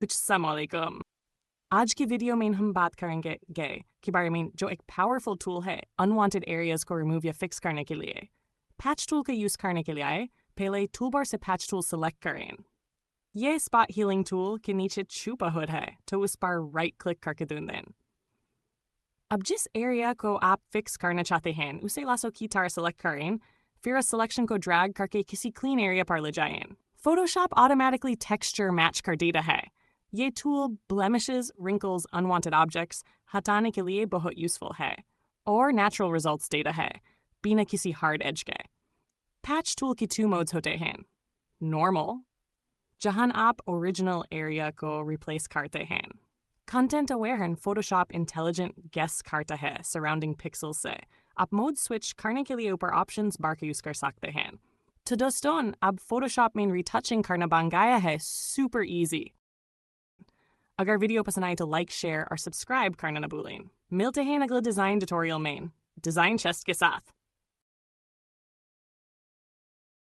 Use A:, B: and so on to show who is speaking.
A: अस्सलामुअलैकुम। आज की वीडियो में हम बात करेंगे के बारे में जो एक पावरफुल टूल है अनवांटेड एरियाज को रिमूव या फिक्स करने के लिए। पैच टूल का यूज़ करने के लिए पहले टूलबार से पैच टूल सेलेक्ट करें। ये स्पॉट हीलिंग टूल के नीचे छुपा हुआ है तो उस पर राइट क्लिक करके ढूंढ दें। अब जिस एरिया को आप फिक्स करना चाहते हैं उसे लासो की तरह सेलेक्ट करें, फिर उस सिलेक्शन को ड्रैग करके किसी क्लीन एरिया पर ले जाएं। फोटोशॉप ऑटोमेटिकली टेक्सचर मैच कर देता है। ये tool blemishes, wrinkles, unwanted objects हटाने के लिए बहुत यूजफुल है और नेचुरल रिजल्ट्स देता है बिना किसी हार्ड एज के। पैच टूल की 2 मोड्स होते हैं। नॉर्मल, जहां आप ओरिजिनल एरिया को रिप्लेस करते हैं। Content aware and Photoshop intelligent guess करता है सराउंडिंग पिक्सल से। आप मोड स्विच करने के लिए ऊपर ऑप्शंस बार का यूज कर सकते हैं। तो दोस्तों, अब फोटोशॉप में रिटचिंग करना बन गया है सुपर इजी। अगर वीडियो पसंद आए तो लाइक, शेयर और सब्सक्राइब करना न भूलें। मिलते हैं अगले डिजाइन ट्यूटोरियल में डिजाइन चेस्ट के साथ।